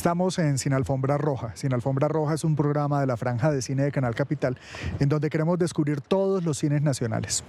Estamos en Sin Alfombra Roja. Sin Alfombra Roja es un programa de la Franja de Cine de Canal Capital en donde queremos descubrir todos los cines nacionales.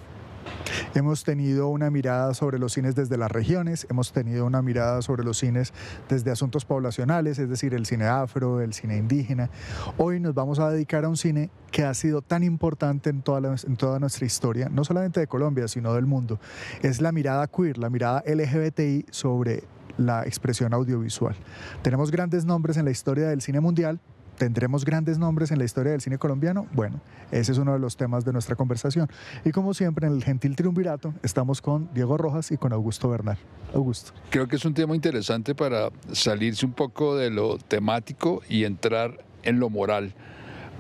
Hemos tenido una mirada sobre los cines desde las regiones, hemos tenido una mirada sobre los cines desde asuntos poblacionales, es decir, el cine afro, el cine indígena. Hoy nos vamos a dedicar a un cine que ha sido tan importante en toda nuestra historia, no solamente de Colombia, sino del mundo. Es la mirada queer, la mirada LGBTI sobre la expresión audiovisual. Tenemos grandes nombres en la historia del cine mundial. ¿Tendremos grandes nombres en la historia del cine colombiano? Bueno, ese es uno de los temas de nuestra conversación. Y como siempre, en el gentil triunvirato, estamos con Diego Rojas y con Augusto Bernal. Augusto. Creo que es un tema interesante para salirse un poco de lo temático y entrar en lo moral,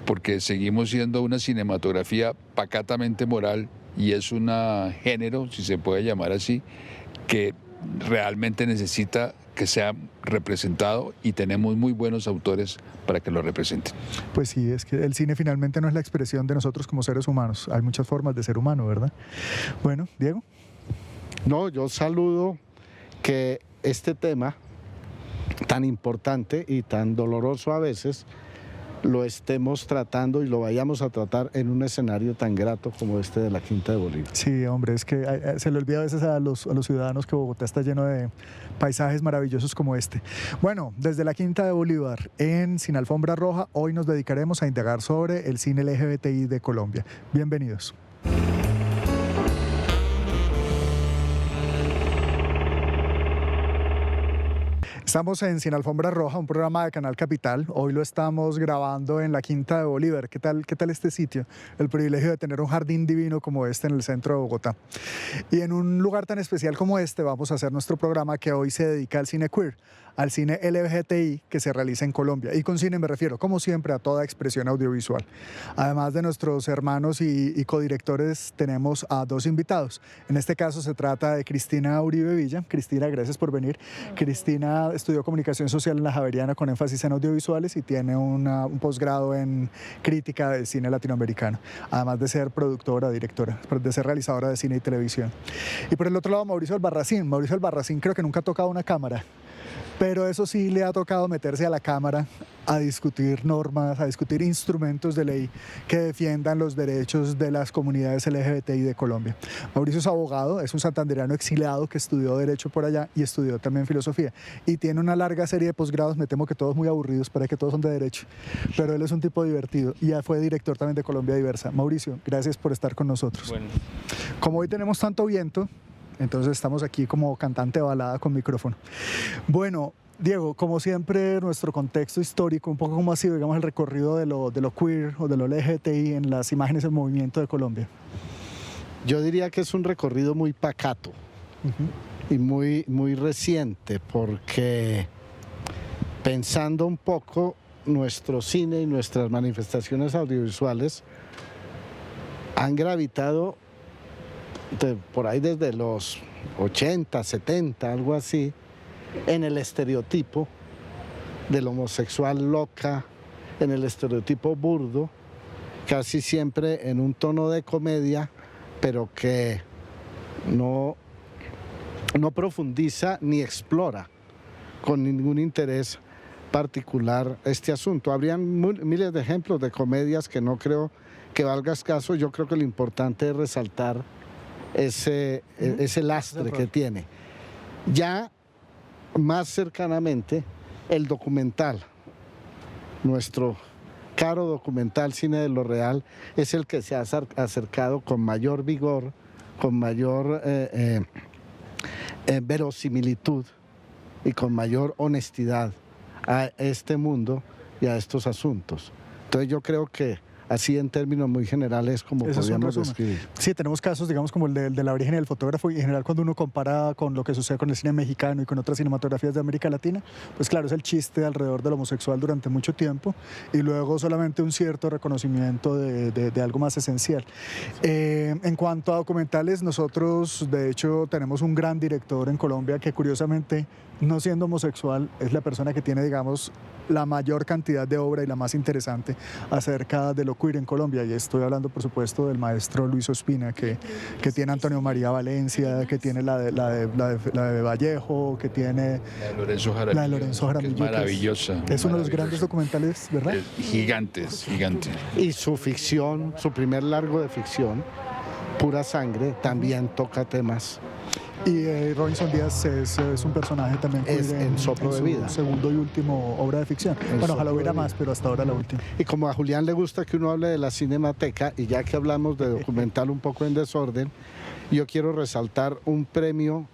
porque seguimos siendo una cinematografía pacatamente moral y es un género, si se puede llamar así, que realmente necesita que sea representado y tenemos muy buenos autores para que lo representen. Pues sí, es que el cine finalmente no es la expresión de nosotros como seres humanos. Hay muchas formas de ser humano, ¿verdad? Bueno, Diego. No, yo saludo que este tema tan importante y tan doloroso a veces lo estemos tratando y lo vayamos a tratar en un escenario tan grato como este de la Quinta de Bolívar. Sí, hombre, es que se le olvida a veces a los ciudadanos que Bogotá está lleno de paisajes maravillosos como este. Bueno, desde la Quinta de Bolívar, en Sin Alfombra Roja, hoy nos dedicaremos a indagar sobre el cine LGBTI de Colombia. Bienvenidos. Estamos en Sin Alfombra Roja, un programa de Canal Capital. Hoy lo estamos grabando en la Quinta de Bolívar. ¿Qué tal este sitio? El privilegio de tener un jardín divino como este en el centro de Bogotá. Y en un lugar tan especial como este vamos a hacer nuestro programa que hoy se dedica al cine queer, al cine LGBTI que se realiza en Colombia. Y con cine me refiero, como siempre, a toda expresión audiovisual. Además de nuestros hermanos y codirectores, tenemos a dos invitados. En este caso se trata de Cristina Uribe Villa. Cristina, gracias por venir. Cristina estudió comunicación social en la Javeriana con énfasis en audiovisuales y tiene un posgrado en crítica del cine latinoamericano, además de ser productora, directora, de ser realizadora de cine y televisión. Y por el otro lado, Mauricio Albarracín. Mauricio Albarracín creo que nunca ha tocado una cámara, pero eso sí le ha tocado meterse a la cámara a discutir normas, a discutir instrumentos de ley que defiendan los derechos de las comunidades LGBTI de Colombia. Mauricio es abogado, es un santandereano exiliado que estudió Derecho por allá y estudió también Filosofía. Y tiene una larga serie de posgrados, me temo que todos muy aburridos, para que todos son de Derecho. Pero él es un tipo divertido y ya fue director también de Colombia Diversa. Mauricio, gracias por estar con nosotros. Bueno. Como hoy tenemos tanto viento, entonces estamos aquí como cantante de balada con micrófono. Bueno, Diego, como siempre, nuestro contexto histórico, un poco como ha sido, digamos, el recorrido de lo queer o de lo LGBTI en las imágenes del movimiento de Colombia. Yo diría que es un recorrido muy pacato y muy reciente, porque pensando un poco nuestro cine y nuestras manifestaciones audiovisuales han gravitado por ahí desde los 80, 70, algo así, en el estereotipo del homosexual loca, en el estereotipo burdo, casi siempre en un tono de comedia, pero que no profundiza ni explora con ningún interés particular este asunto. Habrían miles de ejemplos de comedias que no creo que valgas caso. Yo creo que lo importante es resaltar ese lastre que tiene. Ya más cercanamente, el documental, nuestro caro documental Cine de lo Real, es el que se ha acercado con mayor vigor, con mayor verosimilitud y con mayor honestidad a este mundo y a estos asuntos. Entonces yo creo que así en términos muy generales como podríamos describir. Sí, tenemos casos, digamos, como el de La Virgen y el fotógrafo, y en general cuando uno compara con lo que sucede con el cine mexicano y con otras cinematografías de América Latina, pues claro, es el chiste alrededor del homosexual durante mucho tiempo y luego solamente un cierto reconocimiento de algo más esencial. En cuanto a documentales, nosotros de hecho tenemos un gran director en Colombia que curiosamente no siendo homosexual, es la persona que tiene, digamos, la mayor cantidad de obra y la más interesante acerca de lo queer en Colombia. Y estoy hablando, por supuesto, del maestro Luis Ospina, que tiene Antonio María Valencia, que tiene la de Vallejo, que tiene la de Lorenzo Jaramillo, que es maravillosa. Es uno de los grandes documentales, ¿verdad? Gigante. Y su ficción, su primer largo de ficción, Pura Sangre, también toca temas. Y Robinson Díaz es un personaje también Es en Soplo de Vida, segundo y último obra de ficción. Bueno, ojalá hubiera más, pero hasta ahora la última. Y como a Julián le gusta que uno hable de la Cinemateca, y ya que hablamos de documental un poco en desorden, yo quiero resaltar un premio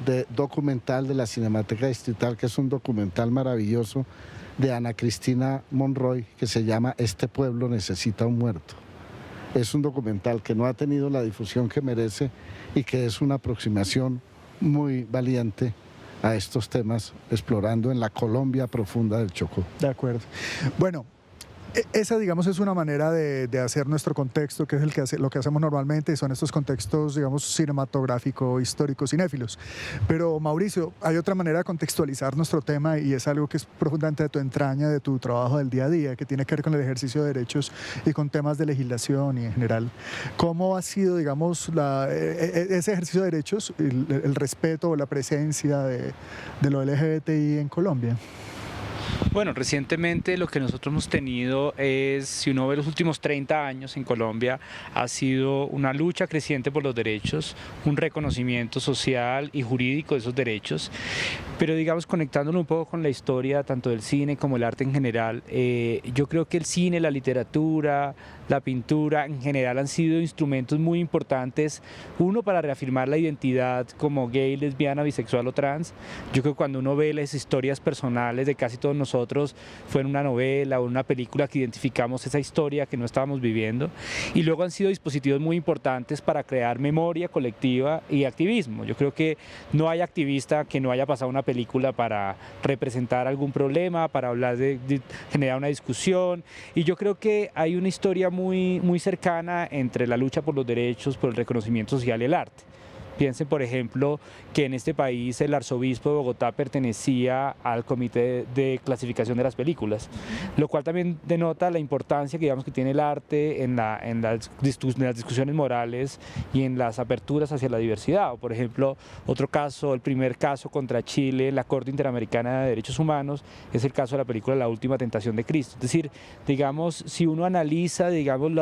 de documental de la Cinemateca Distrital, que es un documental maravilloso de Ana Cristina Monroy, que se llama Este pueblo necesita un muerto. Es un documental que no ha tenido la difusión que merece y que es una aproximación muy valiente a estos temas, explorando en la Colombia profunda del Chocó. De acuerdo. Bueno, esa, digamos, es una manera de hacer nuestro contexto, que es lo que hacemos normalmente, y son estos contextos, digamos, cinematográfico, históricos, cinéfilos. Pero, Mauricio, hay otra manera de contextualizar nuestro tema, y es algo que es profundamente de tu entraña, de tu trabajo del día a día, que tiene que ver con el ejercicio de derechos y con temas de legislación y en general. ¿Cómo ha sido, digamos, ese ejercicio de derechos, el respeto o la presencia de lo LGBTI en Colombia? Bueno, recientemente lo que nosotros hemos tenido es, si uno ve los últimos 30 años en Colombia, ha sido una lucha creciente por los derechos, un reconocimiento social y jurídico de esos derechos, pero digamos conectándolo un poco con la historia tanto del cine como el arte en general, yo creo que el cine, la literatura, la pintura en general han sido instrumentos muy importantes, uno para reafirmar la identidad como gay, lesbiana, bisexual o trans. Yo creo que cuando uno ve las historias personales de casi todos nosotros, fue en una novela o en una película que identificamos esa historia que no estábamos viviendo, y luego han sido dispositivos muy importantes para crear memoria colectiva y activismo. Yo creo que no hay activista que no haya pasado una película para representar algún problema, para hablar de generar una discusión, y yo creo que hay una historia muy cercana entre la lucha por los derechos, por el reconocimiento social y el arte. Piensen, por ejemplo, que en este país el arzobispo de Bogotá pertenecía al comité de clasificación de las películas, lo cual también denota la importancia que, digamos, que tiene el arte en las discusiones morales y en las aperturas hacia la diversidad. O, por ejemplo, otro caso, el primer caso contra Chile en la Corte Interamericana de Derechos Humanos es el caso de la película La Última Tentación de Cristo. Es decir, digamos, si uno analiza, digamos,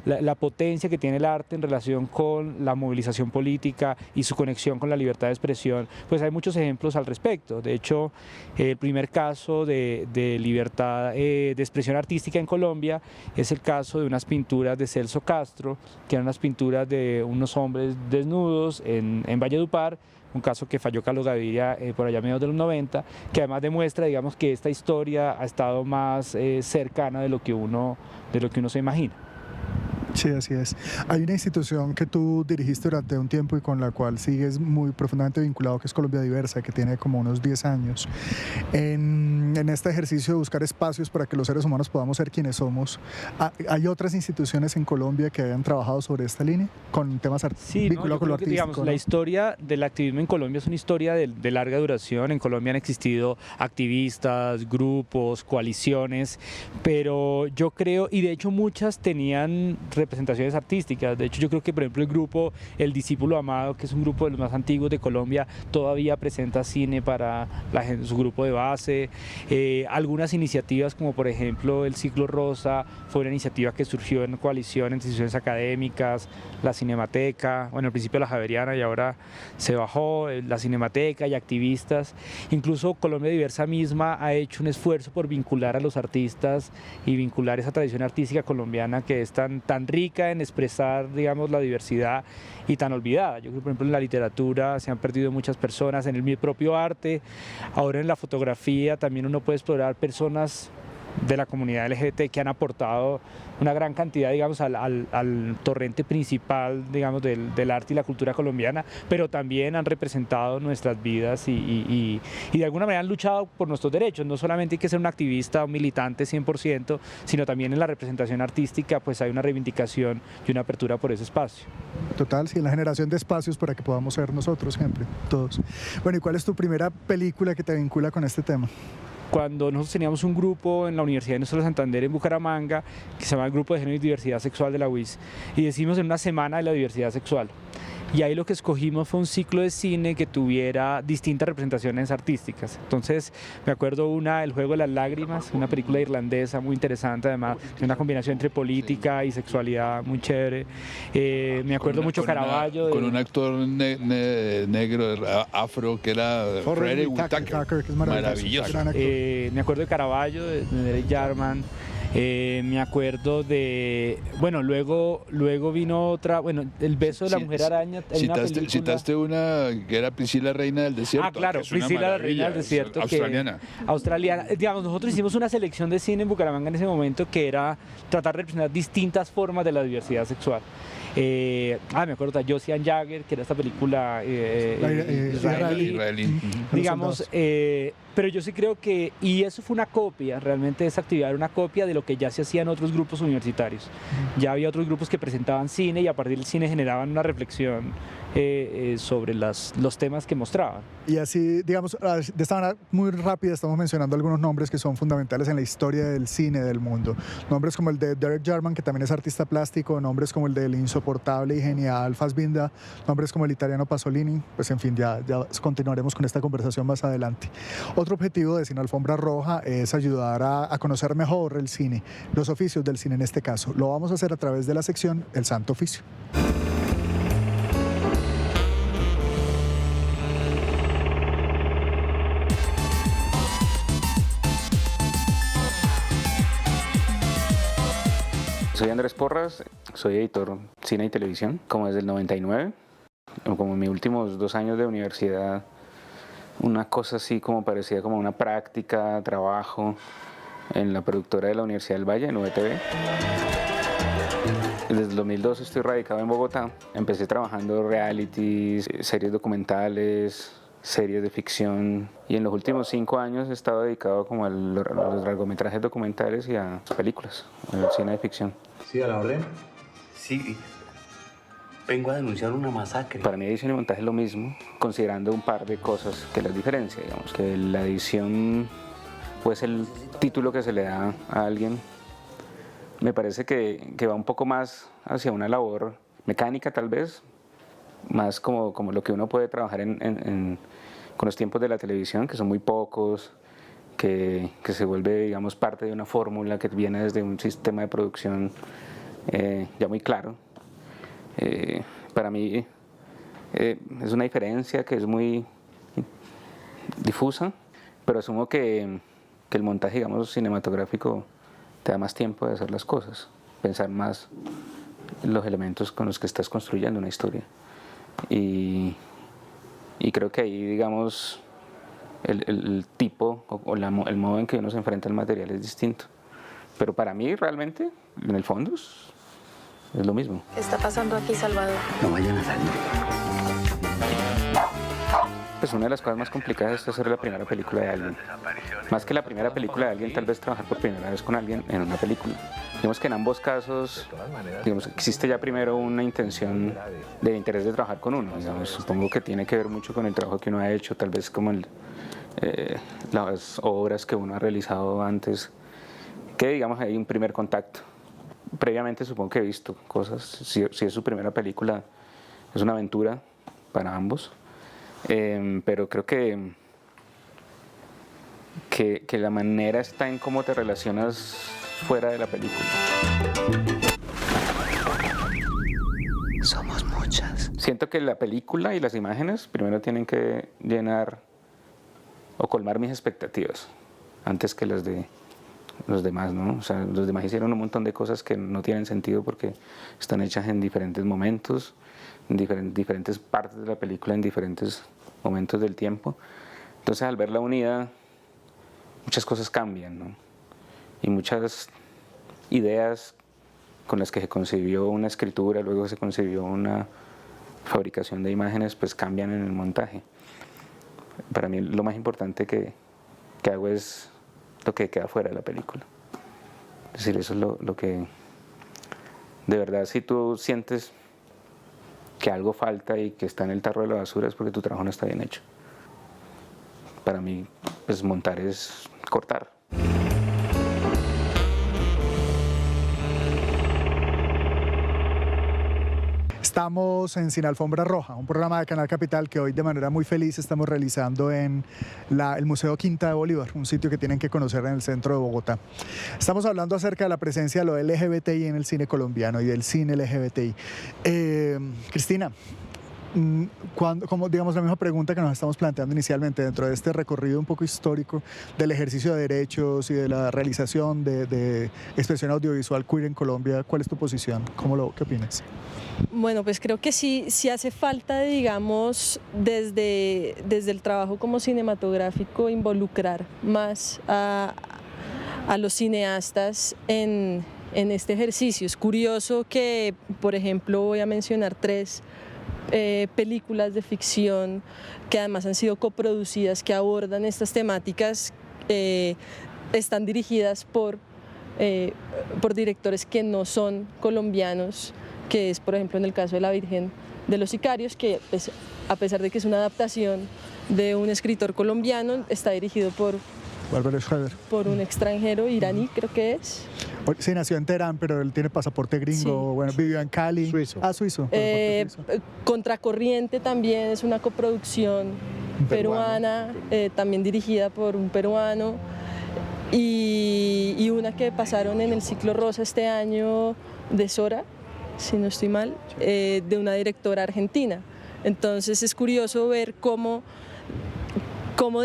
la potencia que tiene el arte en relación con la movilización política y su conexión con la libertad de expresión, pues hay muchos ejemplos al respecto. De hecho, el primer caso de libertad de expresión artística en Colombia es el caso de unas pinturas de Celso Castro, que eran unas pinturas de unos hombres desnudos en Valledupar, un caso que falló Carlos Gaviria por allá a mediados de los 90, que además demuestra, digamos, que esta historia ha estado más cercana de lo que uno se imagina. Sí, así es. Hay una institución que tú dirigiste durante un tiempo y con la cual sigues muy profundamente vinculado, que es Colombia Diversa, que tiene como unos 10 años. En este ejercicio de buscar espacios para que los seres humanos podamos ser quienes somos, ¿hay otras instituciones en Colombia que hayan trabajado sobre esta línea con temas vinculados con lo artístico? Digamos, ¿no? La historia del activismo en Colombia es una historia de larga duración. En Colombia han existido activistas, grupos, coaliciones, pero yo creo, y de hecho muchas tenían representaciones artísticas. De hecho, yo creo que, por ejemplo, el grupo El Discípulo Amado, que es un grupo de los más antiguos de Colombia, todavía presenta cine para su grupo de base. Algunas iniciativas, como por ejemplo el Ciclo Rosa, fue una iniciativa que surgió en coalición entre instituciones académicas, la Cinemateca, bueno, al principio la Javeriana y ahora se bajó, la Cinemateca y activistas. Incluso Colombia Diversa misma ha hecho un esfuerzo por vincular a los artistas y vincular esa tradición artística colombiana que es tan rica en expresar, digamos, la diversidad y tan olvidada. Yo creo que, por ejemplo, en la literatura se han perdido muchas personas, en el propio arte, ahora en la fotografía también uno puede explorar personas de la comunidad LGBT que han aportado una gran cantidad, digamos, al torrente principal, digamos, del arte y la cultura colombiana, pero también han representado nuestras vidas y de alguna manera han luchado por nuestros derechos. No solamente hay que ser un activista o un militante 100%, sino también en la representación artística pues hay una reivindicación y una apertura por ese espacio. Total, sí, en la generación de espacios para que podamos ser nosotros siempre, todos. Bueno, ¿y cuál es tu primera película que te vincula con este tema? Cuando nosotros teníamos un grupo en la Universidad de Nosotros Santander en Bucaramanga, que se llama el Grupo de Género y Diversidad Sexual de la UIS, y decidimos en una semana de la diversidad sexual. Y ahí lo que escogimos fue un ciclo de cine que tuviera distintas representaciones artísticas. Entonces, me acuerdo El Juego de las Lágrimas, una película irlandesa muy interesante, además, de una combinación entre política y sexualidad muy chévere. Me acuerdo mucho Caravaggio. Con un actor negro, afro, que era Freddie Whitaker, que es maravilloso. Me acuerdo de Caravaggio, de Derek Jarman. Me acuerdo de, bueno, luego vino otra, bueno, El beso de la mujer araña. Citaste una que era Priscila Reina del Desierto. Ah, claro, Priscila la Reina del Desierto. Australiana. Digamos, nosotros hicimos una selección de cine en Bucaramanga en ese momento que era tratar de representar distintas formas de la diversidad sexual. Me acuerdo de Josie and Jagger, que era esta película israelí. Digamos, pero yo sí creo que, y eso fue una copia, realmente esa actividad era una copia de lo que ya se hacía en otros grupos universitarios. Ya había otros grupos que presentaban cine y a partir del cine generaban una reflexión sobre los temas que mostraban. Y así, digamos, de esta manera muy rápida estamos mencionando algunos nombres que son fundamentales en la historia del cine del mundo. Nombres como el de Derek Jarman, que también es artista plástico, nombres como el del insoportable y genial Fassbinder, nombres como el italiano Pasolini, pues en fin, ya continuaremos con esta conversación más adelante. Otro objetivo de Cine Alfombra Roja es ayudar a conocer mejor el cine, los oficios del cine en este caso. Lo vamos a hacer a través de la sección El Santo Oficio. Soy Andrés Porras, soy editor cine y televisión, como desde el 99, como en mis últimos 2 años de universidad, una cosa así como parecía como una práctica, trabajo en la productora de la Universidad del Valle, en UVTV. Desde el 2002 estoy radicado en Bogotá, empecé trabajando realities, series documentales, series de ficción, y en los últimos 5 años he estado dedicado como a los largometrajes documentales y a películas, al cine de ficción. ¿Sí, a la orden? Sí, vengo a denunciar una masacre. Para mí edición y montaje es lo mismo, considerando un par de cosas que las diferencian, digamos, que la edición pues el título que se le da a alguien, me parece que va un poco más hacia una labor mecánica tal vez, más como lo que uno puede trabajar con los tiempos de la televisión, que son muy pocos, que se vuelve, digamos, parte de una fórmula que viene desde un sistema de producción ya muy claro. Para mí es una diferencia que es muy difusa, pero asumo que el montaje, digamos, cinematográfico te da más tiempo de hacer las cosas, pensar más los elementos con los que estás construyendo una historia. Y creo que ahí, digamos, el tipo o el modo en que uno se enfrenta al material es distinto. Pero para mí realmente, en el fondo, es lo mismo. ¿Qué está pasando aquí, Salvador? No vayan a salir. Pues una de las cosas más complicadas es hacer la primera película de alguien. Más que la primera película de alguien, tal vez trabajar por primera vez con alguien en una película. Digamos que en ambos casos, digamos, existe ya primero una intención de interés de trabajar con uno. Digamos, supongo que tiene que ver mucho con el trabajo que uno ha hecho, tal vez como las obras que uno ha realizado antes, que digamos hay un primer contacto. Previamente supongo que he visto cosas, si es su primera película, es una aventura para ambos. Pero creo que la manera está en cómo te relacionas fuera de la película. Somos muchas. Siento que la película y las imágenes primero tienen que llenar o colmar mis expectativas antes que las de los demás, ¿no? O sea, los demás hicieron un montón de cosas que no tienen sentido porque están hechas en diferentes momentos, en diferentes partes de la película, en diferentes momentos del tiempo. Entonces, al verla unida, muchas cosas cambian, ¿no? y muchas ideas con las que se concibió una escritura, luego se concibió una fabricación de imágenes, pues cambian en el montaje. Para mí lo más importante que hago es lo que queda fuera de la película. Es decir, eso es lo que, de verdad, si tú sientes que algo falta y que está en el tarro de la basura, es porque tu trabajo no está bien hecho. Para mí, pues montar es cortar. Estamos en Sin Alfombra Roja, un programa de Canal Capital que hoy de manera muy feliz estamos realizando en el Museo Quinta de Bolívar, un sitio que tienen que conocer en el centro de Bogotá. Estamos hablando acerca de la presencia de lo LGBTI en el cine colombiano y del cine LGBTI. Cristina, como digamos la misma pregunta que nos estamos planteando inicialmente dentro de este recorrido un poco histórico del ejercicio de derechos y de la realización de expresión audiovisual queer en Colombia, ¿cuál es tu posición? ¿Qué opinas? Bueno, pues creo que sí hace falta, digamos, desde el trabajo como cinematográfico, involucrar más a los cineastas en este ejercicio. Es curioso que, por ejemplo, voy a mencionar 3 películas de ficción que además han sido coproducidas, que abordan estas temáticas, están dirigidas por directores que no son colombianos, que es, por ejemplo, en el caso de La Virgen de los Sicarios, que pues, a pesar de que es una adaptación de un escritor colombiano, está dirigido por un extranjero iraní, creo que es. Sí, nació en Teherán, pero él tiene pasaporte gringo, sí. Bueno, vivió en Cali. Suizo. Suizo. Contracorriente también es una coproducción peruana, también dirigida por un peruano, y una que pasaron en el Ciclo Rosa este año de Sora, si no estoy mal, de una directora argentina. Entonces es curioso ver cómo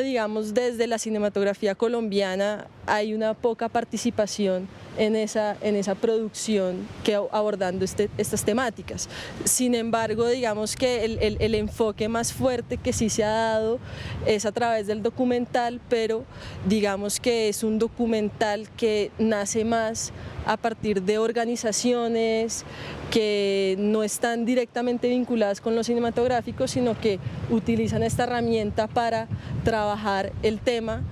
digamos desde la cinematografía colombiana hay una poca participación en esa producción que abordando estas temáticas. Sin embargo, digamos que el enfoque más fuerte que sí se ha dado es a través del documental, pero digamos que es un documental que nace más a partir de organizaciones que no están directamente vinculadas con lo cinematográfico, sino que utilizan esta herramienta para trabajar el tema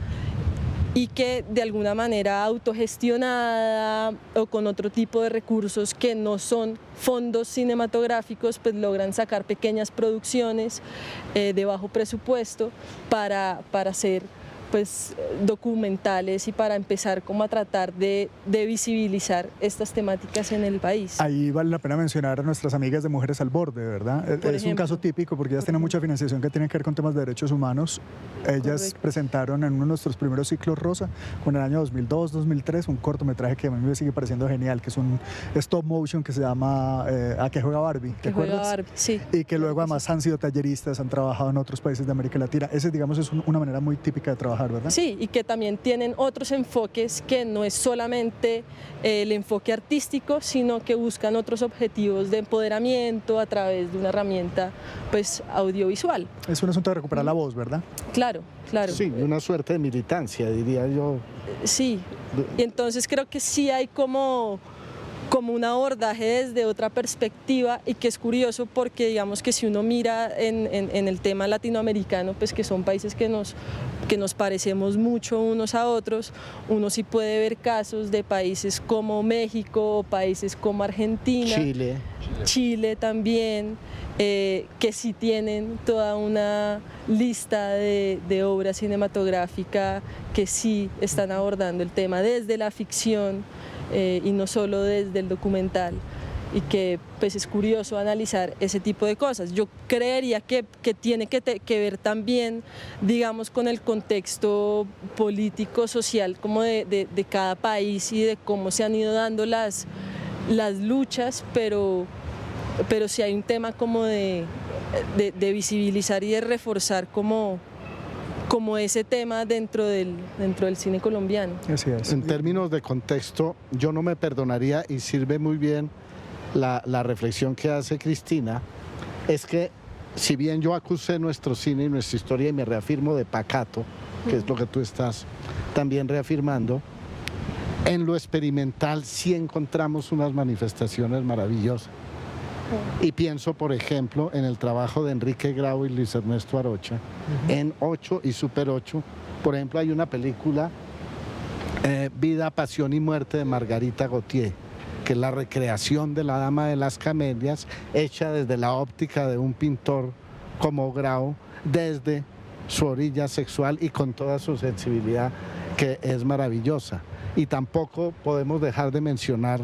y que de alguna manera autogestionada o con otro tipo de recursos que no son fondos cinematográficos, pues logran sacar pequeñas producciones de bajo presupuesto para hacer pues documentales y para empezar como a tratar de visibilizar estas temáticas en el país. Ahí vale la pena mencionar a nuestras amigas de Mujeres al Borde, ¿verdad? Es un caso típico porque ellas tienen mucha financiación que tiene que ver con temas de derechos humanos. Ellas presentaron en uno de nuestros primeros ciclos rosa, en el año 2002, 2003, un cortometraje que a mí me sigue pareciendo genial, que es un stop motion que se llama ¿A qué juega Barbie? ¿Te acuerdas? Barbie, sí. Y que luego además han sido talleristas, han trabajado en otros países de América Latina. Ese, digamos, es una manera muy típica de trabajar, ¿verdad? Sí, y que también tienen otros enfoques que no es solamente el enfoque artístico, sino que buscan otros objetivos de empoderamiento a través de una herramienta pues audiovisual. Es un asunto de recuperar la voz, ¿verdad? Claro, claro. Sí, una suerte de militancia, diría yo. Sí, y entonces creo que sí hay como un abordaje desde otra perspectiva, y que es curioso porque digamos que si uno mira en el tema latinoamericano, pues que son países que nos parecemos mucho unos a otros, uno sí puede ver casos de países como México o países como Argentina, Chile también, que sí tienen toda una lista de obra cinematográfica que sí están abordando el tema desde la ficción y no solo desde el documental, y que pues es curioso analizar ese tipo de cosas. Yo creería que tiene que ver también, digamos, con el contexto político, social, como de cada país y de cómo se han ido dando las luchas, pero sí hay un tema como de visibilizar y de reforzar como ese tema dentro del cine colombiano. Así es. En términos de contexto, yo no me perdonaría, y sirve muy bien la reflexión que hace Cristina, es que si bien yo acusé nuestro cine y nuestra historia y me reafirmo de pacato, que es lo que tú estás también reafirmando, En lo experimental sí encontramos unas manifestaciones maravillosas. Y pienso, por ejemplo, en el trabajo de Enrique Grau y Luis Ernesto Arocha, en 8 y Super 8. Por ejemplo, hay una película, Vida, Pasión y Muerte, de Margarita Gautier, que es la recreación de la Dama de las Camelias, hecha desde la óptica de un pintor como Grau, desde su orilla sexual y con toda su sensibilidad, que es maravillosa. Y tampoco podemos dejar de mencionar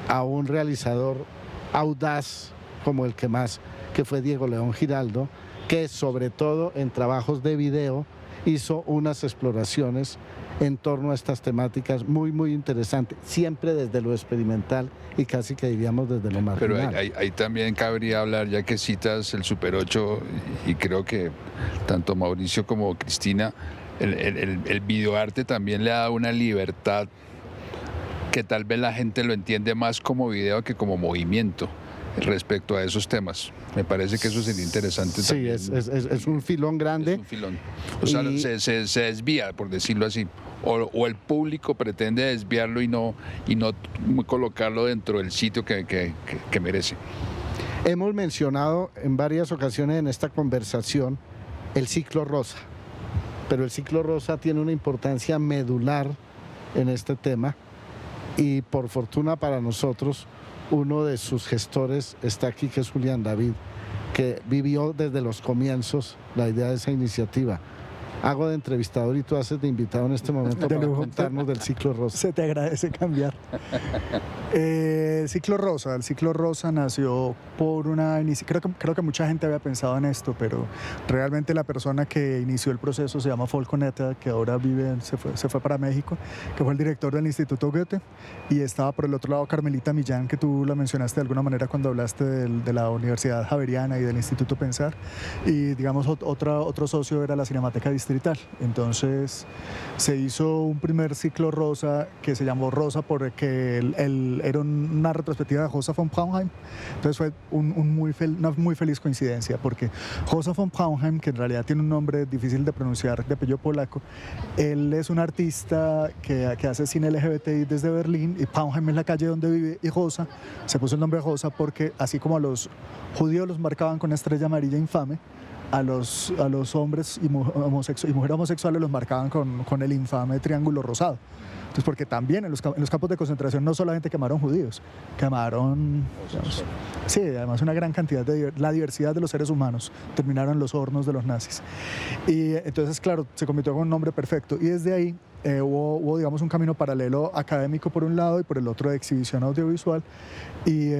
a un realizador audaz como el que fue Diego León Giraldo, que sobre todo en trabajos de video hizo unas exploraciones en torno a estas temáticas muy, muy interesantes, siempre desde lo experimental y casi que diríamos desde lo marginal. Pero ahí también cabría hablar, ya que citas el Super 8, y creo que tanto Mauricio como Cristina, el videoarte también le ha dado una libertad que tal vez la gente lo entiende más como video que como movimiento respecto a esos temas. Me parece que eso sería interesante también. Sí, es un filón grande. Es un filón. O sea, se desvía, por decirlo así. O el público pretende desviarlo y no colocarlo dentro del sitio que merece. Hemos mencionado en varias ocasiones en esta conversación el ciclo rosa, pero el ciclo rosa tiene una importancia medular en este tema y por fortuna para nosotros uno de sus gestores está aquí, que es Julián David, que vivió desde los comienzos la idea de esa iniciativa. Hago de entrevistador y tú haces de invitado en este momento para contarnos del ciclo rosa. Se te agradece cambiar. El ciclo rosa nació por una iniciativa. Creo que mucha gente había pensado en esto, pero realmente la persona que inició el proceso se llama Folco Netta, que ahora se fue para México, que fue el director del Instituto Goethe, y estaba por el otro lado Carmelita Millán, que tú la mencionaste de alguna manera cuando hablaste de la Universidad Javeriana y del Instituto Pensar, y digamos otro socio era la Cinemateca Distrital. Entonces se hizo un primer ciclo rosa que se llamó Rosa porque era una retrospectiva de Rosa von Braunheim. Entonces fue una muy feliz coincidencia, porque Rosa von Braunheim, que en realidad tiene un nombre difícil de pronunciar, de apellido polaco, él es un artista que hace cine LGBTI desde Berlín, y Braunheim es la calle donde vive, y Rosa se puso el nombre Rosa porque así como a los judíos los marcaban con estrella amarilla infame, a los hombres y mujeres homosexuales los marcaban con el infame triángulo rosado. Entonces, porque también en los campos de concentración no solamente quemaron judíos, quemaron, sí, además una gran cantidad la diversidad de los seres humanos terminaron en los hornos de los nazis. Y entonces, claro, se convirtió en un nombre perfecto, y desde ahí hubo, digamos, un camino paralelo académico por un lado y por el otro de exhibición audiovisual, y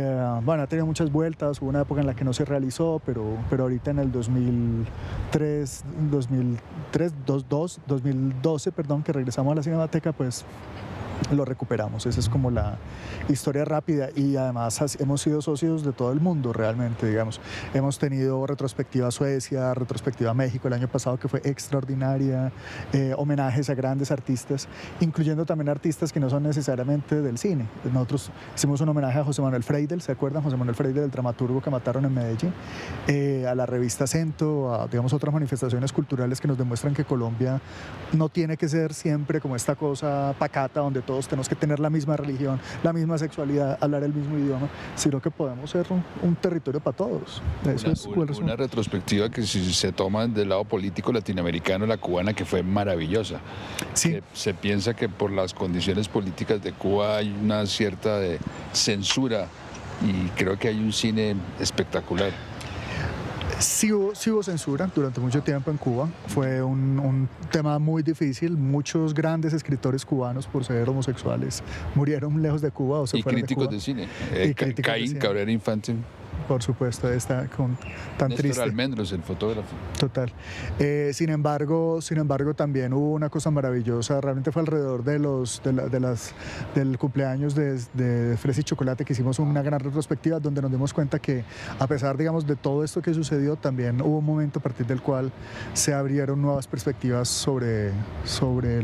bueno, ha tenido muchas vueltas. Hubo una época en la que no se realizó, pero ahorita en el 2012, que regresamos a la Cinemateca, pues lo recuperamos. Esa es como la historia rápida, y además hemos sido socios de todo el mundo realmente, digamos. Hemos tenido retrospectiva a Suecia, retrospectiva a México el año pasado, que fue extraordinaria, homenajes a grandes artistas, incluyendo también artistas que no son necesariamente del cine. Nosotros hicimos un homenaje a José Manuel Freidel, ¿se acuerdan? José Manuel Freidel, el dramaturgo que mataron en Medellín, a la revista Cento, a, digamos, otras manifestaciones culturales que nos demuestran que Colombia no tiene que ser siempre como esta cosa pacata donde todos tenemos que tener la misma religión, la misma sexualidad, hablar el mismo idioma, sino que podemos ser un territorio para todos. Una retrospectiva que, si se toma del lado político latinoamericano, la cubana, que fue maravillosa. Sí. Se piensa que por las condiciones políticas de Cuba hay una cierta censura, y creo que hay un cine espectacular. Sí hubo censura durante mucho tiempo en Cuba. Fue un tema muy difícil. Muchos grandes escritores cubanos, por ser homosexuales, murieron lejos de Cuba o se fueron de Cuba. Y críticos de cine. Caín Cabrera Infante. Por supuesto, está tan Néstor triste. Almendros, el fotógrafo. Total. Sin embargo, también hubo una cosa maravillosa. Realmente fue alrededor del cumpleaños de Fresa y Chocolate que hicimos una gran retrospectiva, donde nos dimos cuenta que, a pesar, digamos, de todo esto que sucedió, también hubo un momento a partir del cual se abrieron nuevas perspectivas sobre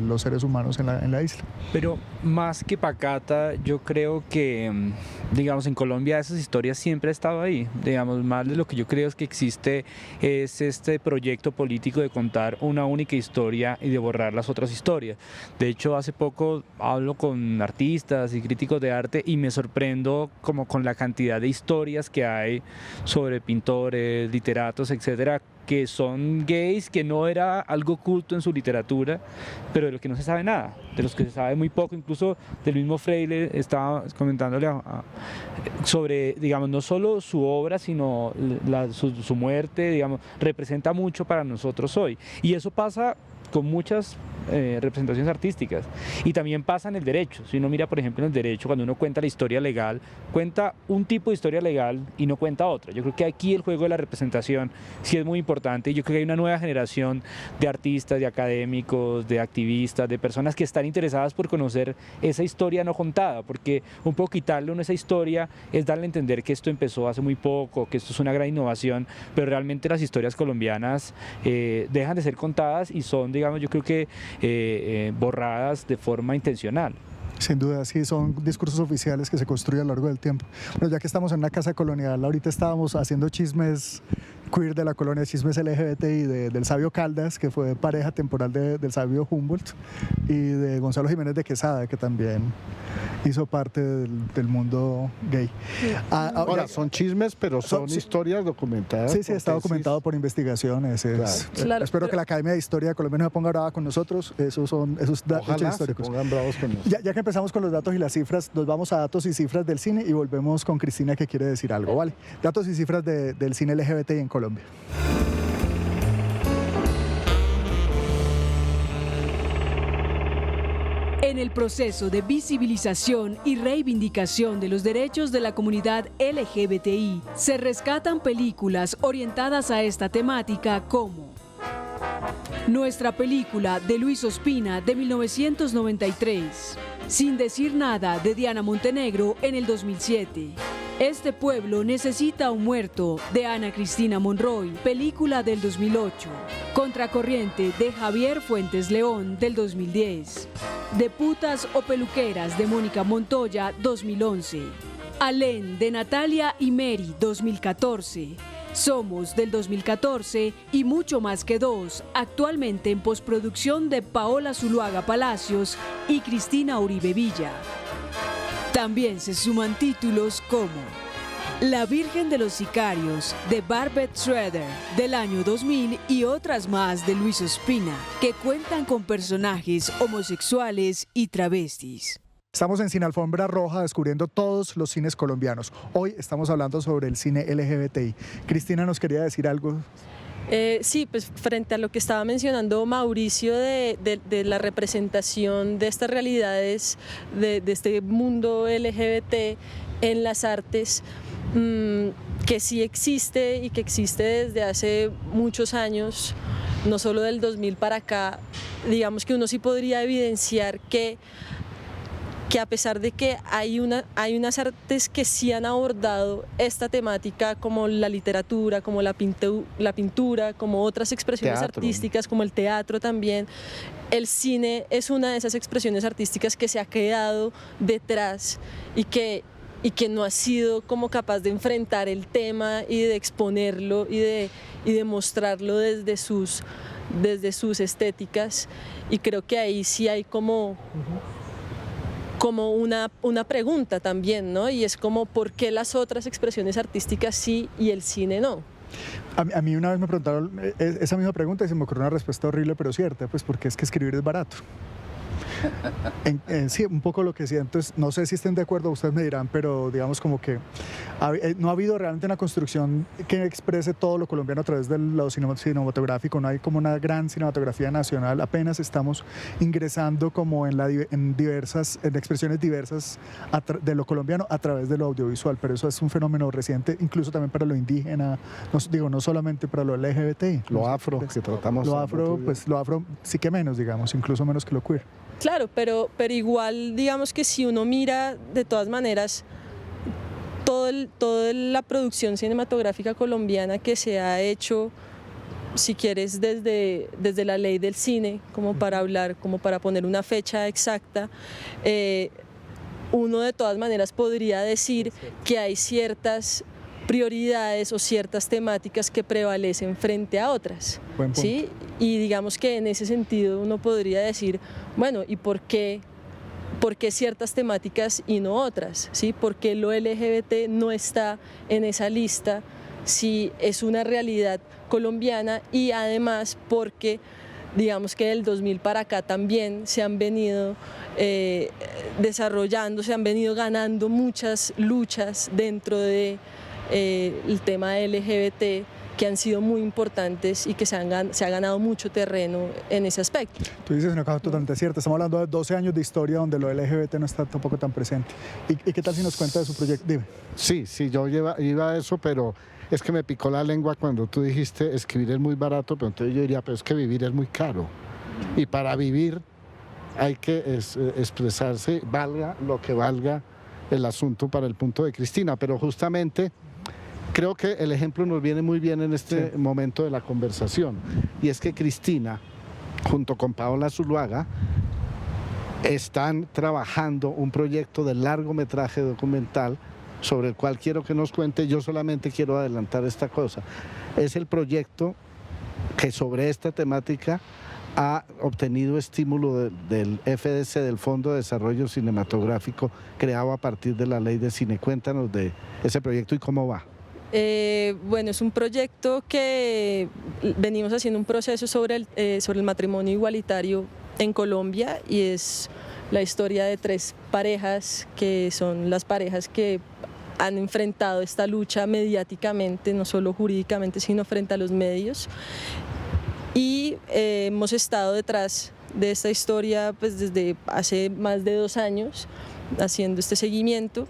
los seres humanos en la isla. Pero más que pacata, yo creo que, digamos, en Colombia esas historias siempre han estado ahí. ahí, digamos, más de lo que yo creo es que existe es este proyecto político de contar una única historia y de borrar las otras historias. De hecho, hace poco hablo con artistas y críticos de arte y me sorprendo como con la cantidad de historias que hay sobre pintores, literatos, etcétera, que son gays, que no era algo oculto en su literatura, pero de los que no se sabe nada, de los que se sabe muy poco, incluso del mismo Freire estaba comentándole sobre, digamos, no solo su obra, sino su muerte, digamos, representa mucho para nosotros hoy. Y eso pasa con muchas representaciones artísticas y también pasa en el derecho. Si uno mira, por ejemplo, en el derecho, cuando uno cuenta la historia legal, cuenta un tipo de historia legal y no cuenta otra. Yo creo que aquí el juego de la representación sí es muy importante y yo creo que hay una nueva generación de artistas, de académicos, de activistas, de personas que están interesadas por conocer esa historia no contada, porque un poco quitarle a uno esa historia es darle a entender que esto empezó hace muy poco, que esto es una gran innovación, pero realmente las historias colombianas dejan de ser contadas y son, digamos, yo creo que borradas de forma intencional. Sin duda, sí, son discursos oficiales que se construyen a lo largo del tiempo. Bueno, ya que estamos en una casa colonial, ahorita estábamos haciendo chismes queer de la colonia, chismes LGBTI del sabio Caldas, que fue pareja temporal del sabio Humboldt, y de Gonzalo Jiménez de Quesada, que también hizo parte del mundo gay. Ahora, son chismes, pero son historias documentadas. Sí, está documentado por investigaciones. Claro, espero que la Academia de Historia de Colombia no se ponga brava con nosotros. Esos datos históricos. Se pongan bravos con nosotros. Ya que empezamos con los datos y las cifras, nos vamos a datos y cifras del cine y volvemos con Cristina, que quiere decir algo, ¿vale? Datos y cifras del cine LGBTI en Colombia. En el proceso de visibilización y reivindicación de los derechos de la comunidad LGBTI, se rescatan películas orientadas a esta temática como Nuestra película de Luis Ospina de 1993, Sin decir nada de Diana Montenegro en el 2007, Este pueblo necesita un muerto de Ana Cristina Monroy, película del 2008, Contracorriente de Javier Fuentes León del 2010, De putas o peluqueras de Mónica Montoya 2011, Alén de Natalia y Mary 2014, Somos del 2014 y Mucho más que dos, actualmente en postproducción de Paola Zuluaga Palacios y Cristina Uribe Villa. También se suman títulos como La Virgen de los Sicarios de Barbet Schroeder del año 2000 y otras más de Luis Ospina, que cuentan con personajes homosexuales y travestis. Estamos en Cine Alfombra Roja descubriendo todos los cines colombianos. Hoy estamos hablando sobre el cine LGBTI. Cristina nos quería decir algo. Sí, pues frente a lo que estaba mencionando Mauricio de la representación de estas realidades, de este mundo LGBT en las artes, que sí existe y que existe desde hace muchos años, no solo del 2000 para acá, digamos que uno sí podría evidenciar que a pesar de que hay unas artes que sí han abordado esta temática, como la literatura, como la pintura, como otras expresiones artísticas, como el teatro también, el cine es una de esas expresiones artísticas que se ha quedado detrás y que no ha sido como capaz de enfrentar el tema y de exponerlo y de mostrarlo desde sus estéticas, y creo que ahí sí hay como una pregunta también, ¿no? Y es como, ¿por qué las otras expresiones artísticas sí y el cine no? A mí una vez me preguntaron esa misma pregunta y se me ocurrió una respuesta horrible pero cierta, pues porque es que escribir es barato. Sí, un poco lo que siento es, no sé si estén de acuerdo, ustedes me dirán, pero digamos como que no ha habido realmente una construcción que exprese todo lo colombiano a través de lo cinematográfico, no hay como una gran cinematografía nacional, apenas estamos ingresando como en expresiones diversas de lo colombiano a través de lo audiovisual, pero eso es un fenómeno reciente, incluso también para lo indígena, no solamente para lo LGBTI. Lo afro, que tratamos. Lo afro sí que menos, digamos, incluso menos que lo queer. Claro, pero igual digamos que si uno mira de todas maneras toda la producción cinematográfica colombiana que se ha hecho, si quieres desde la ley del cine, como para hablar, como para poner una fecha exacta, uno de todas maneras podría decir que hay ciertas prioridades o ciertas temáticas que prevalecen frente a otras. Buen punto. ¿Sí? Y digamos que en ese sentido uno podría decir, bueno, ¿y por qué ciertas temáticas y no otras? ¿Sí? ¿Por qué lo LGBT no está en esa lista si es una realidad colombiana? Y además porque digamos que del 2000 para acá también se han venido desarrollando, se han venido ganando muchas luchas dentro de el tema LGBT que han sido muy importantes y que se ha ganado mucho terreno en ese aspecto. Tú dices una cosa totalmente cierta, estamos hablando de 12 años de historia donde lo LGBT no está tampoco tan presente. ¿Y qué tal si nos cuenta de su proyecto? Dime. Sí, yo iba a eso, pero es que me picó la lengua cuando tú dijiste escribir es muy barato, pero entonces yo diría, pero es que vivir es muy caro. Y para vivir hay que expresarse, valga lo que valga el asunto para el punto de Cristina, pero justamente creo que el ejemplo nos viene muy bien en este momento de la conversación, y es que Cristina, junto con Paola Zuluaga, están trabajando un proyecto de largometraje documental sobre el cual quiero que nos cuente. Yo solamente quiero adelantar esta cosa. Es el proyecto que sobre esta temática ha obtenido estímulo del FDC, del Fondo de Desarrollo Cinematográfico, creado a partir de la Ley de Cine. Cuéntanos de ese proyecto y cómo va. Bueno, es un proyecto que venimos haciendo un proceso sobre el matrimonio igualitario en Colombia, y es la historia de 3 parejas que son las parejas que han enfrentado esta lucha mediáticamente, no solo jurídicamente, sino frente a los medios. Y hemos estado detrás de esta historia pues, desde hace más de 2 años, haciendo este seguimiento.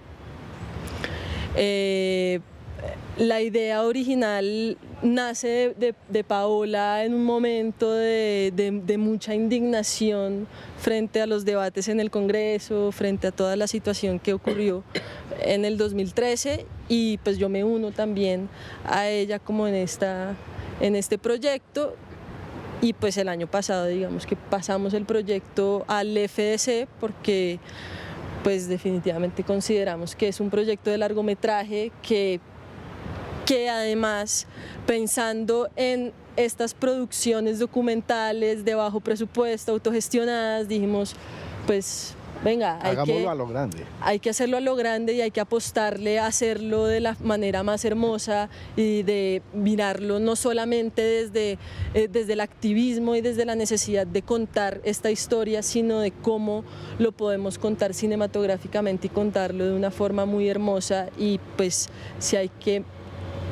La idea original nace de Paola en un momento de mucha indignación frente a los debates en el Congreso, frente a toda la situación que ocurrió en el 2013, y pues yo me uno también a ella como en este proyecto. Y pues el año pasado digamos que pasamos el proyecto al FDC porque pues definitivamente consideramos que es un proyecto de largometraje que además, pensando en estas producciones documentales de bajo presupuesto, autogestionadas, dijimos, pues venga, hagámoslo a lo grande. Hay que hacerlo a lo grande y hay que apostarle a hacerlo de la manera más hermosa y de mirarlo no solamente desde el activismo y desde la necesidad de contar esta historia, sino de cómo lo podemos contar cinematográficamente y contarlo de una forma muy hermosa. Y pues si hay que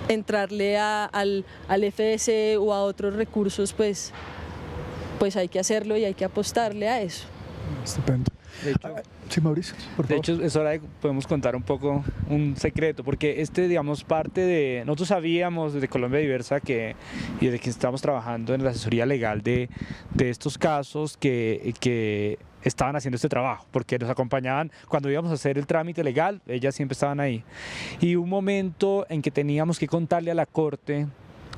entrarle al FDC o a otros recursos, pues hay que hacerlo y hay que apostarle a eso. Estupendo. De hecho, sí, Mauricio, por favor. De hecho, es hora de podemos contar un poco un secreto, porque digamos, parte de... Nosotros sabíamos desde Colombia Diversa y desde que estamos trabajando en la asesoría legal de estos casos que estaban haciendo este trabajo, porque nos acompañaban cuando íbamos a hacer el trámite legal, ellas siempre estaban ahí. Y un momento en que teníamos que contarle a la Corte,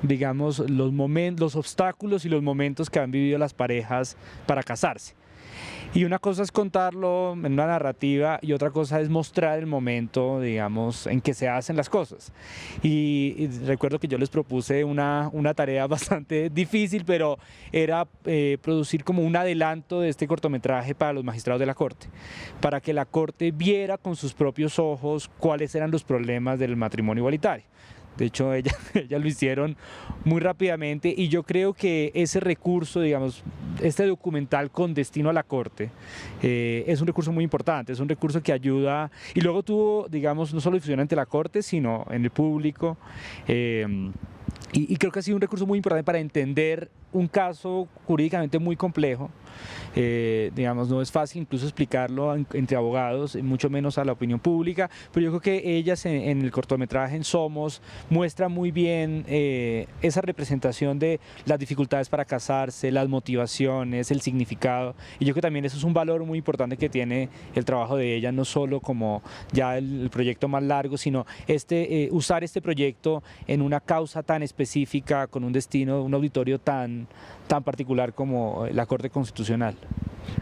digamos, los obstáculos y los momentos que han vivido las parejas para casarse. Y una cosa es contarlo en una narrativa y otra cosa es mostrar el momento, digamos, en que se hacen las cosas. Y recuerdo que yo les propuse una tarea bastante difícil, pero era producir como un adelanto de este cortometraje para los magistrados de la Corte, para que la Corte viera con sus propios ojos cuáles eran los problemas del matrimonio igualitario. De hecho, ellas lo hicieron muy rápidamente, y yo creo que ese recurso, digamos, este documental con destino a la Corte, es un recurso muy importante, es un recurso que ayuda, y luego tuvo, digamos, no solo difusión ante la Corte, sino en el público, y creo que ha sido un recurso muy importante para entender un caso jurídicamente muy complejo. Digamos, no es fácil incluso explicarlo entre abogados, mucho menos a la opinión pública, pero yo creo que ellas en el cortometraje en Somos muestran muy bien esa representación de las dificultades para casarse, las motivaciones, el significado, y yo creo que también eso es un valor muy importante que tiene el trabajo de ellas, no solo como ya el proyecto más largo, sino usar este proyecto en una causa tan específica, con un destino, un auditorio tan particular como la Corte Constitucional.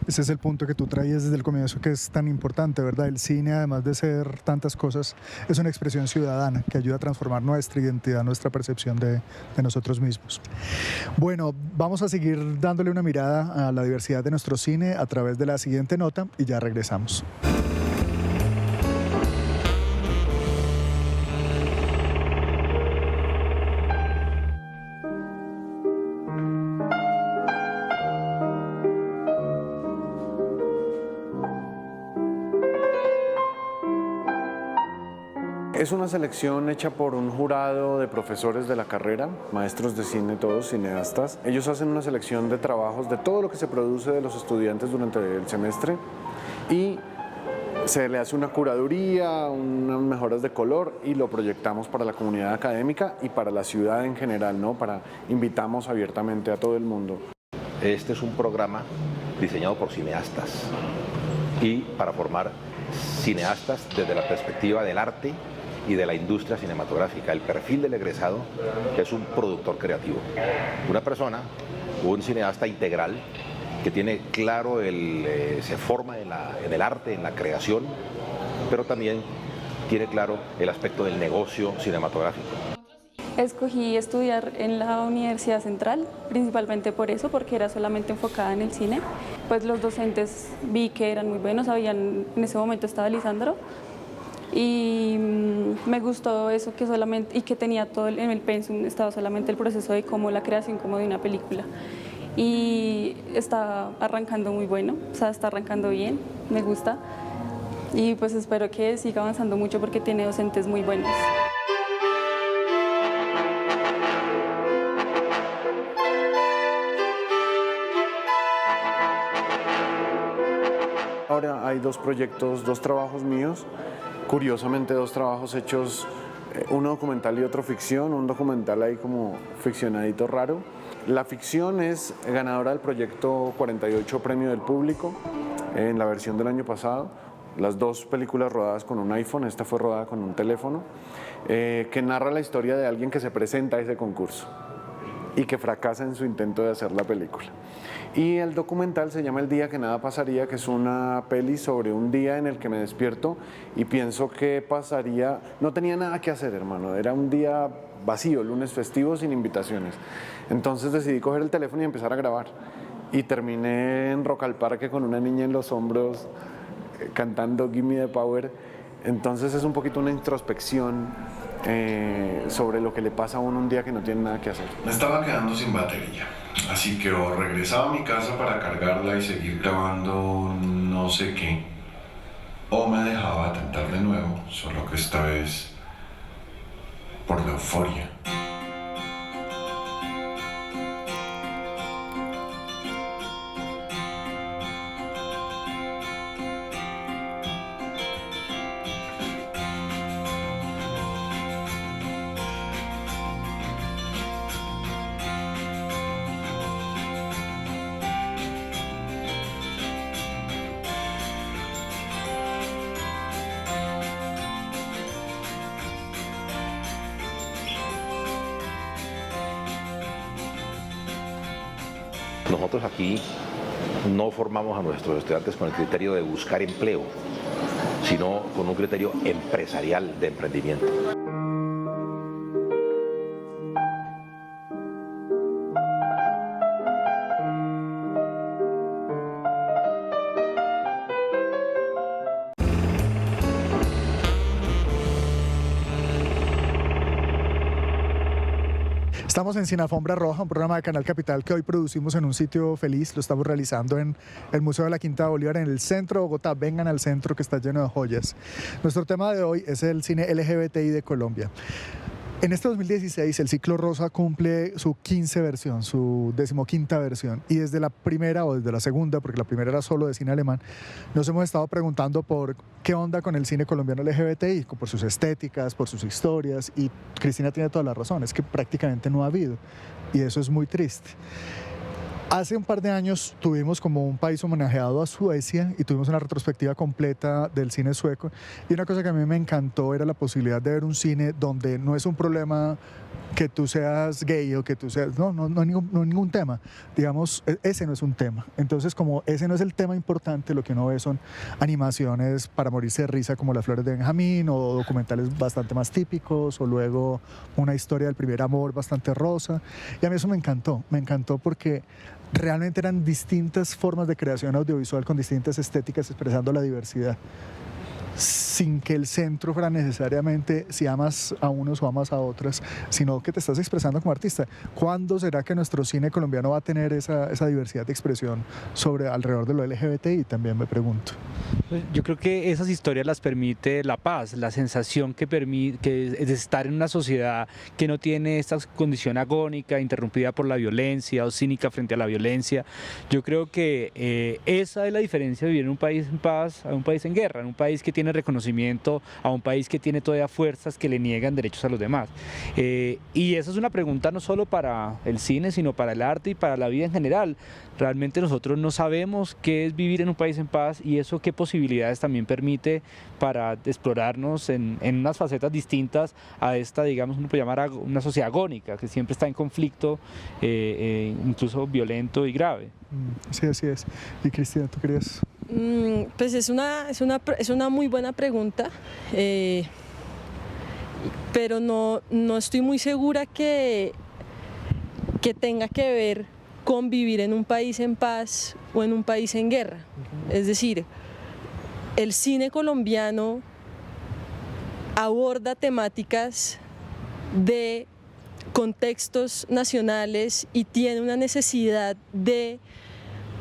Ese es el punto que tú traías desde el comienzo, que es tan importante, ¿verdad? El cine, además de ser tantas cosas, es una expresión ciudadana que ayuda a transformar nuestra identidad, nuestra percepción de nosotros mismos. Bueno, vamos a seguir dándole una mirada a la diversidad de nuestro cine a través de la siguiente nota y ya regresamos. Es una selección hecha por un jurado de profesores de la carrera, maestros de cine todos, cineastas. Ellos hacen una selección de trabajos de todo lo que se produce de los estudiantes durante el semestre y se le hace una curaduría, unas mejoras de color y lo proyectamos para la comunidad académica y para la ciudad en general, ¿no? Invitamos abiertamente a todo el mundo. Este es un programa diseñado por cineastas y para formar cineastas desde la perspectiva del arte y de la industria cinematográfica. El perfil del egresado es un productor creativo, una persona, un cineasta integral que tiene claro, se forma en el arte, en la creación, pero también tiene claro el aspecto del negocio cinematográfico. Escogí estudiar en la Universidad Central, principalmente por eso, porque era solamente enfocada en el cine. Pues los docentes vi que eran muy buenos, en ese momento estaba Lisandro, y me gustó eso que solamente, y que tenía todo en el pensum, estaba solamente el proceso de cómo la creación como de una película. Y está arrancando muy bueno, o sea, está arrancando bien, me gusta. Y pues espero que siga avanzando mucho porque tiene docentes muy buenos. Ahora hay dos proyectos, dos trabajos míos, curiosamente dos trabajos hechos, uno documental y otro ficción, un documental ahí como ficcionadito raro. La ficción es ganadora del proyecto 48 Premio del Público en la versión del año pasado. Las dos películas rodadas con un iPhone, esta fue rodada con un teléfono, que narra la historia de alguien que se presenta a ese concurso y que fracasa en su intento de hacer la película. Y el documental se llama El día que nada pasaría, que es una peli sobre un día en el que me despierto y pienso qué pasaría. No tenía nada que hacer, hermano, era un día vacío, lunes festivo, sin invitaciones. Entonces decidí coger el teléfono y empezar a grabar. Y terminé en Rock al Parque con una niña en los hombros cantando Give Me the Power. Entonces es un poquito una introspección sobre lo que le pasa a uno un día que no tiene nada que hacer. Me estaba quedando sin batería, así que o regresaba a mi casa para cargarla y seguir grabando no sé qué, o me dejaba tentar de nuevo, solo que esta vez por la euforia. Nosotros aquí no formamos a nuestros estudiantes con el criterio de buscar empleo, sino con un criterio empresarial de emprendimiento. Estamos en Cine Alfombra Roja, un programa de Canal Capital que hoy producimos en un sitio feliz. Lo estamos realizando en el Museo de la Quinta de Bolívar, en el centro de Bogotá. Vengan al centro que está lleno de joyas. Nuestro tema de hoy es el cine LGBTI de Colombia. En este 2016 el Ciclo Rosa cumple su 15 versión, su 15ª versión, y desde la primera o desde la segunda, porque la primera era solo de cine alemán, nos hemos estado preguntando por qué onda con el cine colombiano LGBTI, por sus estéticas, por sus historias, y Cristina tiene toda la razón, es que prácticamente no ha habido, y eso es muy triste. Hace un par de años tuvimos como un país homenajeado a Suecia y tuvimos una retrospectiva completa del cine sueco, y una cosa que a mí me encantó era la posibilidad de ver un cine donde no es un problema que tú seas gay o que tú seas... No hay ningún tema. Digamos, ese no es un tema. Entonces, como ese no es el tema importante, lo que uno ve son animaciones para morirse de risa como Las Flores de Benjamín, o documentales bastante más típicos, o luego una historia del primer amor bastante rosa. Y a mí eso me encantó porque realmente eran distintas formas de creación audiovisual con distintas estéticas expresando la diversidad, sin que el centro fuera necesariamente si amas a unos o amas a otras, sino que te estás expresando como artista. ¿Cuándo será que nuestro cine colombiano va a tener esa diversidad de expresión alrededor de lo LGBTI? También me pregunto. Yo creo que esas historias las permite la paz, la sensación que es de estar en una sociedad que no tiene esta condición agónica, interrumpida por la violencia o cínica frente a la violencia. Yo creo que esa es la diferencia de vivir en un país en paz a un país en guerra, en un país que tiene reconocimiento, a un país que tiene todavía fuerzas que le niegan derechos a los demás. Y esa es una pregunta no solo para el cine, sino para el arte y para la vida en general. Realmente nosotros no sabemos qué es vivir en un país en paz, y eso qué posibilidades también permite para explorarnos en unas facetas distintas a esta, digamos, uno puede llamar una sociedad agónica, que siempre está en conflicto, incluso violento y grave. Sí, así es. Y Cristina, ¿tú querías? Pues es una muy buena pregunta, pero no estoy muy segura que tenga que ver con vivir en un país en paz o en un país en guerra. Es decir, el cine colombiano aborda temáticas de contextos nacionales y tiene una necesidad de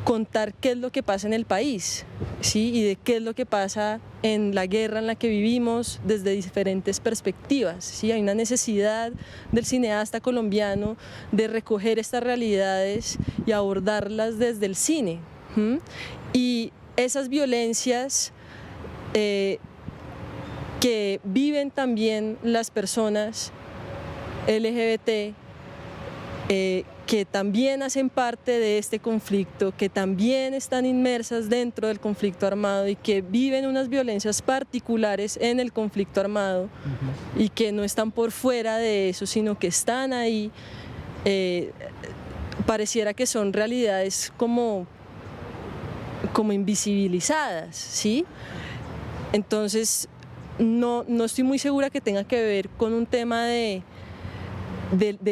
contar qué es lo que pasa en el país, ¿sí? Y de qué es lo que pasa en la guerra en la que vivimos desde diferentes perspectivas, ¿sí? Hay una necesidad del cineasta colombiano de recoger estas realidades y abordarlas desde el cine. Y esas violencias que viven también las personas LGBT, que también hacen parte de este conflicto, que también están inmersas dentro del conflicto armado y que viven unas violencias particulares en el conflicto armado, y que no están por fuera de eso, sino que están ahí, pareciera que son realidades como invisibilizadas, ¿sí? Entonces, no estoy muy segura que tenga que ver con un tema de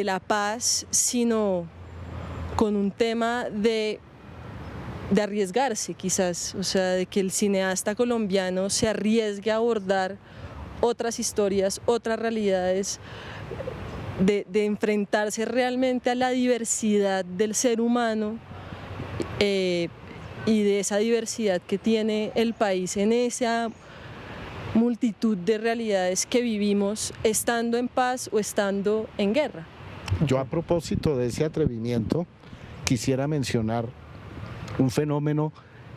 la paz, sino con un tema de arriesgarse, quizás, o sea, de que el cineasta colombiano se arriesgue a abordar otras historias, otras realidades, de enfrentarse realmente a la diversidad del ser humano, y de esa diversidad que tiene el país en esa multitud de realidades que vivimos estando en paz o estando en guerra. Yo, a propósito de ese atrevimiento, quisiera mencionar un fenómeno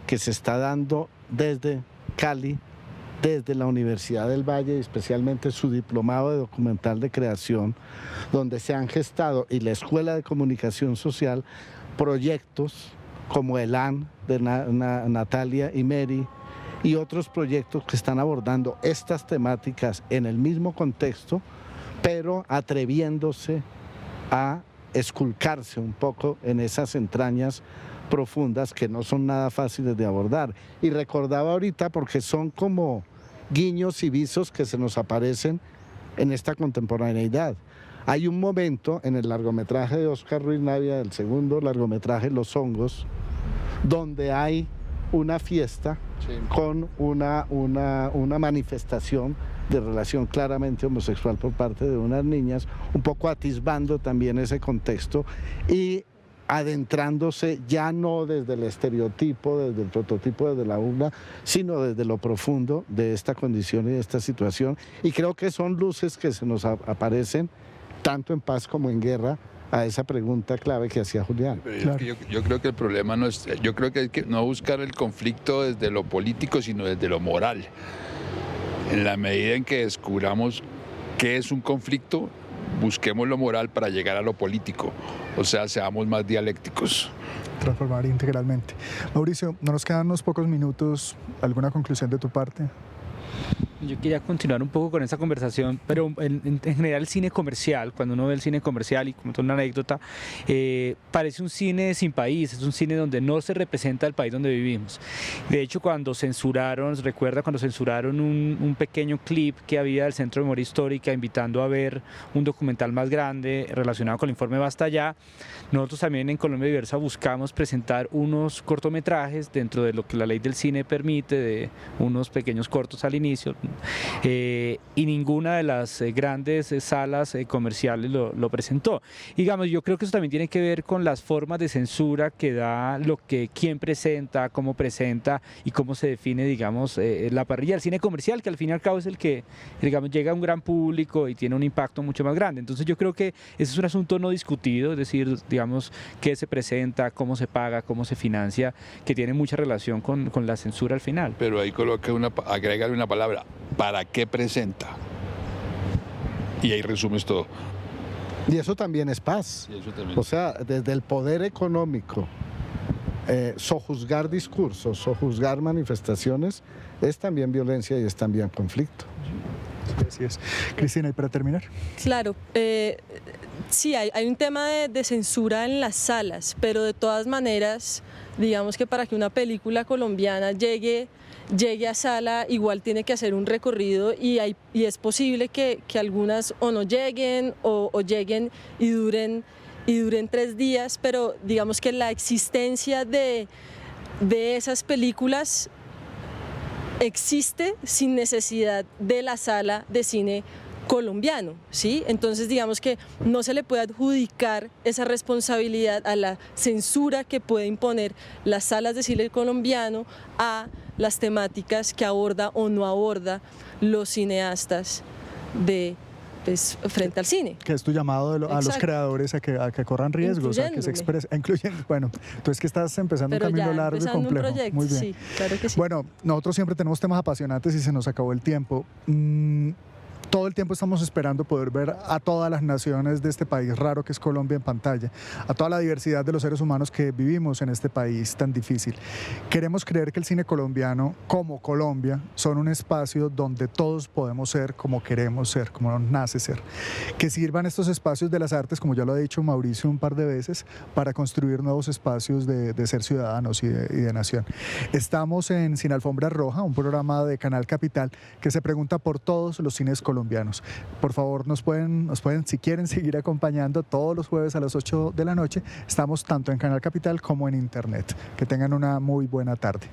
que se está dando desde Cali, desde la Universidad del Valle, especialmente su diplomado de documental de creación, donde se han gestado, y la Escuela de Comunicación Social, proyectos como ELAN de Natalia y Mary, y otros proyectos que están abordando estas temáticas en el mismo contexto, pero atreviéndose a esculcarse un poco en esas entrañas profundas que no son nada fáciles de abordar. Y recordaba ahorita, porque son como guiños y visos que se nos aparecen en esta contemporaneidad. Hay un momento en el largometraje de Óscar Ruiz Navia, el segundo largometraje, Los Hongos, donde hay una fiesta con una manifestación de relación claramente homosexual por parte de unas niñas, un poco atisbando también ese contexto y adentrándose ya no desde el estereotipo, desde el prototipo, desde la urna, sino desde lo profundo de esta condición y de esta situación. Y creo que son luces que se nos aparecen tanto en paz como en guerra, a esa pregunta clave que hacía Julián. Claro. Yo creo que el problema no es, yo creo que hay que no buscar el conflicto desde lo político, sino desde lo moral. En la medida en que descubramos qué es un conflicto, busquemos lo moral para llegar a lo político, o sea, seamos más dialécticos. Transformar integralmente. Mauricio, no nos quedan unos pocos minutos, ¿alguna conclusión de tu parte? Yo quería continuar un poco con esa conversación, pero en general el cine comercial, cuando uno ve el cine comercial, y como una anécdota, parece un cine sin país, es un cine donde no se representa el país donde vivimos. De hecho, cuando censuraron, recuerda cuando censuraron un pequeño clip que había del Centro de Memoria Histórica invitando a ver un documental más grande relacionado con el informe Basta Ya, nosotros también en Colombia Diversa buscamos presentar unos cortometrajes dentro de lo que la ley del cine permite, de unos pequeños cortos al inicio, y ninguna de las grandes salas comerciales lo presentó. Digamos, yo creo que eso también tiene que ver con las formas de censura que da quién presenta, cómo presenta y cómo se define, digamos, la parrilla del cine comercial, que al fin y al cabo es el que, digamos, llega a un gran público y tiene un impacto mucho más grande. Entonces yo creo que ese es un asunto no discutido, es decir, digamos, qué se presenta, cómo se paga, cómo se financia, que tiene mucha relación con la censura al final. Pero ahí agrégale una palabra: ¿para qué presenta? Y ahí resumes todo. Y eso también es paz. O sea, desde el poder económico, sojuzgar discursos, sojuzgar manifestaciones, es también violencia y es también conflicto. Así es. Cristina, ¿y para terminar? Claro, sí, hay un tema de censura en las salas, pero de todas maneras, digamos que para que una película colombiana llegue a sala, igual tiene que hacer un recorrido y es posible que algunas o no lleguen o lleguen y duren 3 días, pero digamos que la existencia de esas películas existe sin necesidad de la sala de cine colombiano, ¿sí? Entonces digamos que no se le puede adjudicar esa responsabilidad a la censura que puede imponer las salas de cine colombiano a las temáticas que aborda o no aborda los cineastas frente al cine. Que es tu llamado a los creadores a que corran riesgos, a que se expresen, incluyendo. Bueno, tú es que estás empezando un camino largo y complejo. Un proyecto, muy bien. Sí, claro que sí. Bueno, nosotros siempre tenemos temas apasionantes y se nos acabó el tiempo. Todo el tiempo estamos esperando poder ver a todas las naciones de este país raro que es Colombia en pantalla, a toda la diversidad de los seres humanos que vivimos en este país tan difícil. Queremos creer que el cine colombiano, como Colombia, son un espacio donde todos podemos ser como queremos ser, como nos nace ser. Que sirvan estos espacios de las artes, como ya lo ha dicho Mauricio un par de veces, para construir nuevos espacios de ser ciudadanos y de nación. Estamos en Sin Alfombra Roja, un programa de Canal Capital que se pregunta por todos los cines colombianos. Por favor, nos pueden, si quieren, seguir acompañando todos los jueves a las 8 de la noche. Estamos tanto en Canal Capital como en Internet. Que tengan una muy buena tarde.